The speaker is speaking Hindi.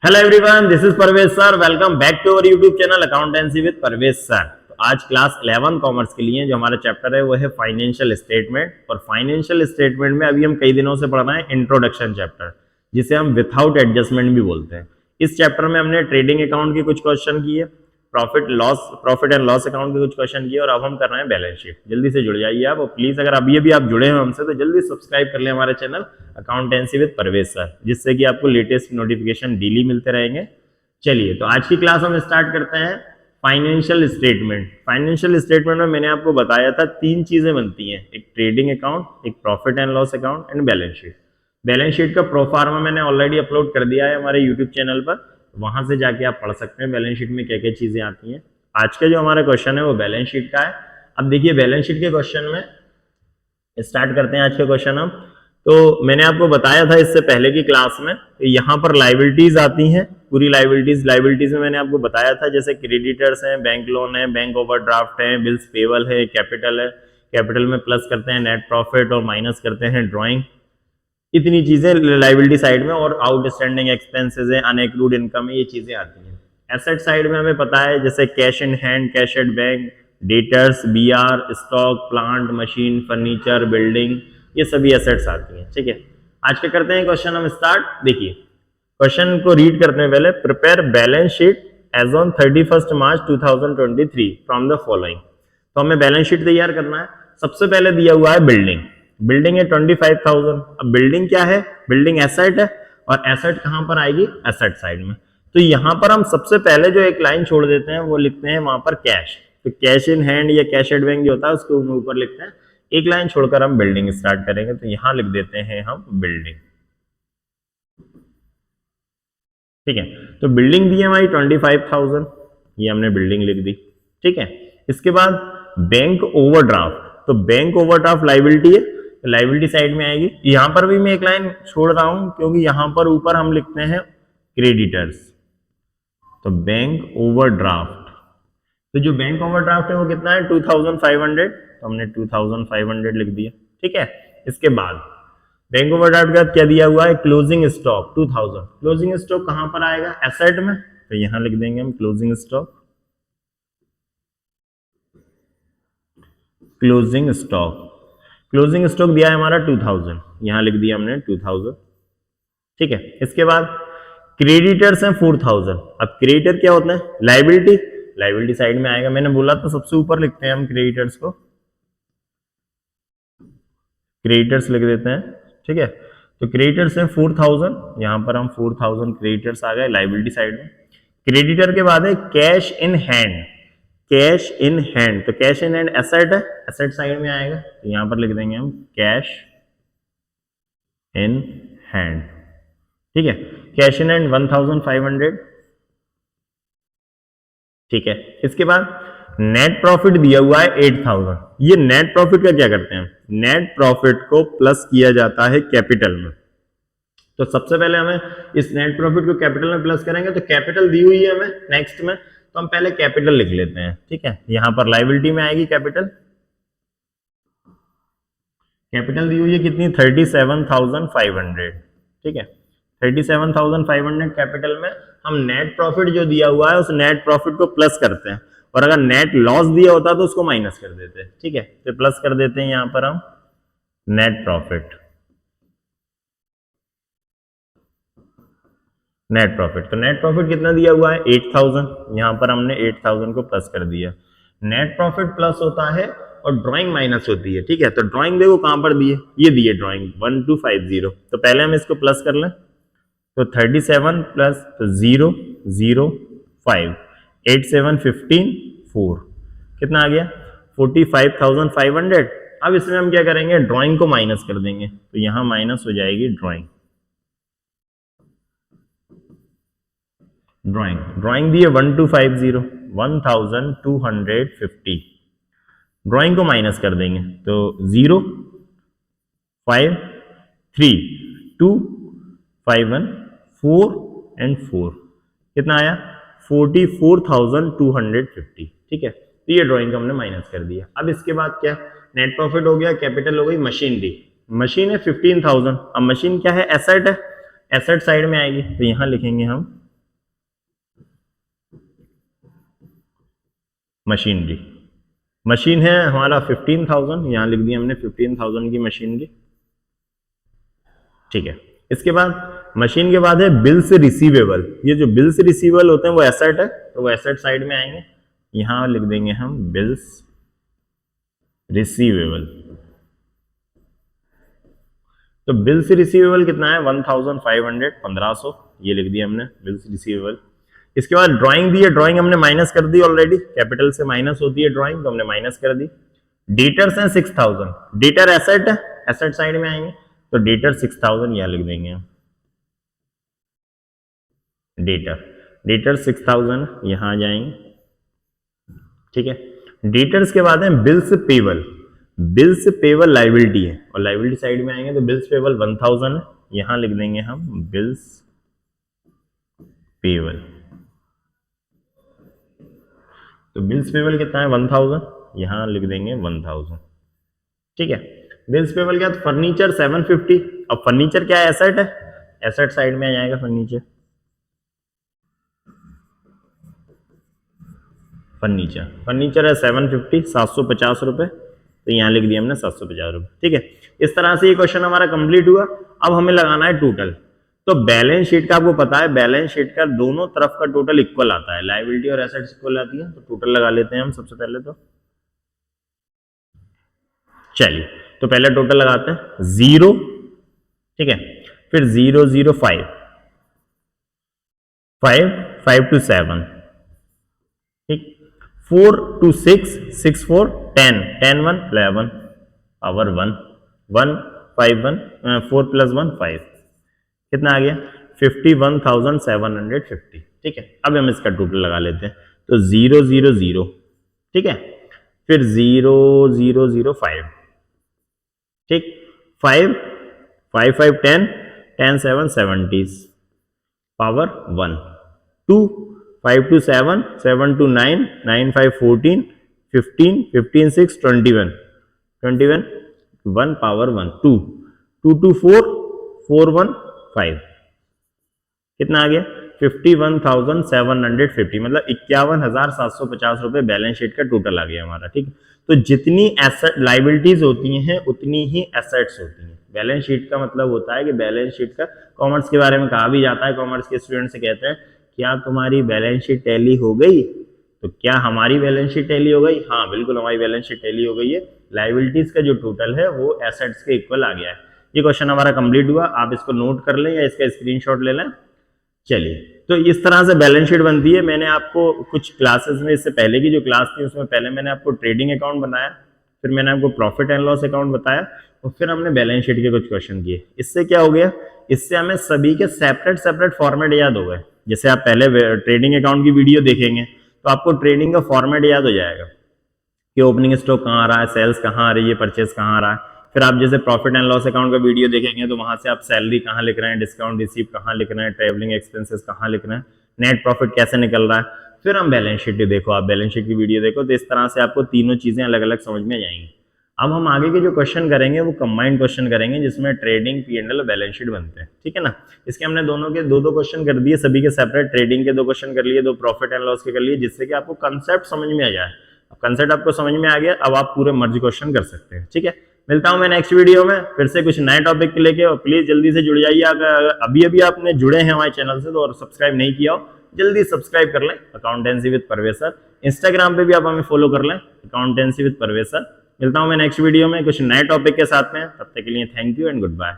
Hello everyone, this is Parvez sir. Welcome back to our YouTube channel accountancy with Parvez sir. तो आज क्लास 11 कॉमर्स के लिए जो हमारा चैप्टर है वो है फाइनेंशियल स्टेटमेंट। और फाइनेंशियल स्टेटमेंट में अभी हम कई दिनों से पढ़ रहे हैं इंट्रोडक्शन चैप्टर, जिसे हम विथआउट एडजस्टमेंट भी बोलते हैं। इस चैप्टर में हमने ट्रेडिंग अकाउंट के कुछ क्वेश्चन किए, प्रॉफिट एंड लॉस अकाउंट के कुछ क्वेश्चन किए, और अब हम कर रहे हैं बैलेंस शीट। जल्दी से जुड़ जाइए आप, और प्लीज अगर अभी अभी आप जुड़े हैं हमसे तो जल्दी सब्सक्राइब कर लें हमारे channel accountancy with Parvez sir, जिससे कि आपको लेटेस्ट नोटिफिकेशन डेली मिलते रहेंगे। चलिए, तो आज की क्लास हम स्टार्ट करते हैं फाइनेंशियल स्टेटमेंट। फाइनेंशियल स्टेटमेंट में मैंने आपको बताया था तीन चीजें बनती हैं, एक ट्रेडिंग अकाउंट, एक profit and loss account and balance sheet. Balance sheet का प्रोफार्मा मैंने ऑलरेडी अपलोड कर दिया है हमारे यूट्यूब चैनल पर, वहां से जाके आप पढ़ सकते हैं बैलेंस शीट में क्या क्या चीजें आती हैं। आज का जो हमारा क्वेश्चन है वो बैलेंस शीट का है। अब देखिए, बैलेंस शीट के क्वेश्चन में स्टार्ट करते हैं आज का क्वेश्चन हम। तो मैंने आपको बताया था इससे पहले की क्लास में, तो यहाँ पर लाइबिलिटीज आती हैं, पूरी लाइबिलिटीज में मैंने आपको बताया था, जैसे क्रेडिटर्स हैं, बैंक लोन है, बैंक ओवरड्राफ्ट है, बिल्स पेबल है, कैपिटल है। कैपिटल में प्लस करते हैं नेट प्रॉफिट और माइनस करते हैं ड्रॉइंग। इतनी चीजें लाइबिलिटी साइड में, और आउटस्टैंडिंग एक्सपेंसेस है, अनएक्रूड इनकम है, ये चीजें आती हैं। एसेट साइड में हमें पता है, जैसे cash in hand, cash at bank, debtors, BR, stock, plant, machine, furniture, building, ये सभी एसेट्स आती हैं। ठीक है, आज के करते हैं क्वेश्चन हम स्टार्ट। देखिए, क्वेश्चन को रीड करने से पहले, prepare balance sheet as on 31 March 2023 from the following. तो हमें बैलेंस शीट तैयार करना है। सबसे पहले दिया हुआ है बिल्डिंग। बिल्डिंग है 25,000। अब बिल्डिंग क्या है? बिल्डिंग एसेट है, और एसेट कहां पर आएगी? एसेट साइड में। तो यहां पर हम सबसे पहले जो एक लाइन छोड़ देते हैं वो लिखते हैं वहां पर कैश। तो कैश इन हैंड या कैश एट बैंक जो होता है उसको ऊपर लिखते हैं। एक लाइन छोड़कर हम बिल्डिंग स्टार्ट करेंगे, तो यहां लिख देते हैं हम बिल्डिंग। ठीक है, तो बिल्डिंग दी है हमारी 25,000, ये हमने बिल्डिंग लिख दी। ठीक है, इसके बाद बैंक ओवरड्राफ्ट। तो बैंक ओवरड्राफ्ट लाइबिलिटी है, लाइबिलिटी साइड में आएगी। यहां पर भी मैं एक लाइन छोड़ रहा हूं क्योंकि यहां पर ऊपर हम लिखते हैं क्रेडिटर्स। तो बैंक ओवरड्राफ्ट, तो जो बैंक ओवरड्राफ्ट है वो कितना है? 2500। तो हमने 2500 लिख दिया। ठीक है, इसके बाद बैंक ओवरड्राफ्ट का क्या दिया हुआ है? Closing stock 2000। क्लोजिंग स्टॉक कहां पर आएगा? एसेट में। तो यहां लिख देंगे हम closing stock. Closing stock, closing stock दिया है हमारा 2000, यहां लिख दिया हमने 2000। ठीक है, इसके बाद क्रेडिटर्स हैं 4000। अब क्रेडिटर क्या होता है? लाइबिलिटी। लाइबिलिटी साइड में आएगा, मैंने बोला तो सबसे ऊपर लिखते हैं हम क्रेडिटर्स को, क्रेडिटर्स लिख देते हैं। ठीक है, तो क्रेडिटर्स हैं 4000, यहां पर हम 4000 क्रेडिटर्स आ गए लाइबिलिटी साइड में। क्रेडिटर के बाद है cash in hand. Cash in hand, तो कैश इन हैंड एसेट है, एसेट साइड में आएगा, तो यहां पर लिख देंगे हम कैश इन हैंड। ठीक है, कैश इन हैंड 1500। ठीक है, इसके बाद नेट प्रॉफिट दिया हुआ है 8000। ये नेट प्रॉफिट का क्या करते हैं? नेट प्रॉफिट को प्लस किया जाता है कैपिटल में। तो सबसे पहले हमें इस नेट प्रॉफिट को कैपिटल में प्लस करेंगे, तो कैपिटल दी हुई है हमें नेक्स्ट में, तो हम पहले कैपिटल लिख लेते हैं। ठीक है, यहां पर लाइबिलिटी में आएगी कैपिटल। कैपिटल दी हुई है कितनी? 37,500। ठीक है, 37,500 कैपिटल में हम नेट प्रॉफिट जो दिया हुआ है उस नेट प्रॉफिट को प्लस करते हैं, और अगर नेट लॉस दिया होता तो उसको माइनस कर देते हैं। ठीक है, तो प्लस कर देते हैं यहां पर हम नेट प्रॉफिट। नेट प्रॉफिट, तो नेट प्रॉफिट कितना दिया हुआ है? 8000, यहां पर हमने 8000 को प्लस कर दिया। नेट प्रॉफिट प्लस होता है और ड्राइंग माइनस होती है। ठीक है, तो ड्राइंग देखो कहां पर दी है, ये दी है ड्राइंग 1250। तो पहले हम इसको प्लस कर लें, तो 37 प्लस तो 0 0 5 8 7 15 4, कितना आ गया? 45,500। अब इसमें हम क्या करेंगे? ड्राइंग को माइनस कर देंगे, तो यहां माइनस हो जाएगी ड्राइंग। ड्राइंग दी है 1250, 1250। ड्राइंग को माइनस कर देंगे, तो 0 5 3 2 5 1 4 एंड 4, कितना आया? 44,250। ठीक है, तो ये ड्राइंग को हमने माइनस कर दिया। अब इसके बाद क्या? नेट प्रॉफिट हो गया, कैपिटल हो गई, मशीन दी। मशीन है 15,000। अब मशीन क्या है? एसेट है, एसेट साइड में आएगी, तो यहां लिखेंगे हम मशीनरी, मशीन है हमारा 15,000, यहां लिख दिया हमने 15,000 की मशीनरी। ठीक है, इसके बाद मशीन के बाद है बिल्स रिसीवेबल। ये जो बिल्स रिसीवेबल होते हैं वो एसेट है, तो वो एसेट साइड में आएंगे, यहां लिख देंगे हम बिल्स रिसीवेबल। तो बिल्स रिसीवेबल कितना है 1500, 1500, ये लिख दिया हमने बिल्स रिसीवेबल। इसके बाद ड्राइंग दी है, ड्राइंग हमने माइनस कर दी ऑलरेडी, कैपिटल से माइनस होती है ड्राइंग, तो हमने माइनस कर दी। डेटर्स हैं 6000, डेटर एसेट है, एसेट साइड में आएंगे, तो डेटर 6000 यहां लिख देंगे हम, डेटर 6000 यहां आ जाएंगे। ठीक है, डेटर्स के बाद है bills payable. Bills payable liability है और लाइबिलिटी साइड में आएंगे, तो बिल्स पेबल 1000 है, यहां लिख देंगे हम बिल्स पेबल। तो बिल्स पेबल कितना है 1000, यहां लिख देंगे 1000। ठीक है, बिल्स पेबल क्या, फर्नीचर 750। अब फर्नीचर क्या है, एसेट है, एसेट साइड में आ जाएगा फर्नीचर। फर्नीचर है 750, 750 रुपए, तो यहां लिख दिया हमने 750 रुपए। ठीक है, इस तरह से ये क्वेश्चन हमारा कंप्लीट हुआ। अब हमें लगाना है टोटल। तो बैलेंस शीट का आपको पता है, बैलेंस शीट का दोनों तरफ का टोटल इक्वल आता है, लायबिलिटी और एसेट्स इक्वल आती है, तो टोटल लगा लेते हैं हम सबसे पहले। तो चलिए, तो पहले टोटल लगाते हैं 0, ठीक है, फिर 0 0 5 5 5 to 7, ठीक, 4 to 6 6 4 10 10 1 11 पावर 1 1 5 1 4 plus 1 5, कितना आ गया 51,750। ठीक है, अब हम इसका टोटल लगा लेते हैं। तो 0 0 0, ठीक है, फिर 0 0 0 5, ठीक, 5 5 5 10 10 7 70 power 1 2 5 to 7 7 to 9 9 5 14 15 15 6 21 21 1 power 1 2 2 to 4 4 1 5, कितना आ गया 51,750, मतलब 51,750 रुपए बैलेंस शीट का टोटल आ गया हमारा। ठीक, तो जितनी एसेट लाइबिलिटीज होती हैं उतनी ही एसेट्स होती हैं। बैलेंस शीट का मतलब होता है कि बैलेंस शीट का कॉमर्स के बारे में कहा भी जाता है, कॉमर्स के स्टूडेंट से कहते हैं क्या तुम्हारी बैलेंस शीट टैली हो गई, तो क्या हमारी बैलेंस शीट टैली हो गई, हाँ बिल्कुल हमारी बैलेंस शीट टैली हो गई है, लाइबिलिटीज का जो टोटल है वो एसेट्स के इक्वल आ गया है। ये क्वेश्चन हमारा कंप्लीट हुआ, आप इसको नोट कर लें या इसका स्क्रीनशॉट ले लें। चलिए, तो इस तरह से बैलेंस शीट बनती है। मैंने आपको कुछ क्लासेस में, इससे पहले की जो क्लास थी उसमें पहले मैंने आपको ट्रेडिंग अकाउंट बनाया, फिर मैंने आपको प्रॉफिट एंड लॉस अकाउंट बताया, और फिर हमने बैलेंस शीट के कुछ क्वेश्चन किए। इससे क्या हो गया, इससे हमें सभी के सेपरेट सेपरेट फॉर्मेट याद हो गए। जैसे आप पहले ट्रेडिंग अकाउंट की वीडियो देखेंगे तो आपको ट्रेडिंग का फॉर्मेट याद हो जाएगा कि ओपनिंग स्टॉक कहाँ आ रहा है, सेल्स कहाँ आ रही है, परचेस कहाँ आ रहा है। फिर आप जैसे प्रॉफिट एंड लॉस अकाउंट का वीडियो देखेंगे तो वहां से आप सैलरी कहाँ लिख रहे हैं, डिस्काउंट रिसीव कहाँ लिख रहे हैं, ट्रेवलिंग एक्सपेंसेस कहाँ लिख रहे हैं, नेट प्रॉफिट कैसे निकल रहा है। फिर हम बैलेंस शीट देखो, आप बैलेंस शीट की वीडियो देखो, तो इस तरह से आपको तीनों चीजें अलग अलग समझ में जाएंगी। अब हम आगे के जो क्वेश्चन करेंगे वो कंबाइंड क्वेश्चन करेंगे, जिसमें ट्रेडिंग, P&L और बैलेंस शीट बनते हैं। ठीक है ना, इसके हमने दोनों के दो क्वेश्चन कर दिए, सभी के सेपरेट, ट्रेडिंग के 2 क्वेश्चन कर लिए, 2 प्रॉफिट एंड लॉस के कर लिए, जिससे कि आपको कंसेप्ट समझ में आ जाए। अब कंसेप्ट आपको समझ में आ गया, अब आप पूरे मर्ज क्वेश्चन कर सकते हैं। ठीक है, मिलता हूं मैं नेक्स्ट वीडियो में फिर से कुछ नए टॉपिक के लेके, और प्लीज जल्दी से जुड़ जाइए। अगर अभी आपने जुड़े हैं हमारे चैनल से तो और सब्सक्राइब नहीं किया हो, जल्दी सब्सक्राइब कर लें, accountancy with Parvez sir. Instagram पे भी आप हमें फॉलो कर लें, अकाउंटेंसी विद परवेज सर। मिलता हूं मैं नेक्स्ट वीडियो में कुछ नए टॉपिक के साथ में, तब तक के लिए thank you and good bye.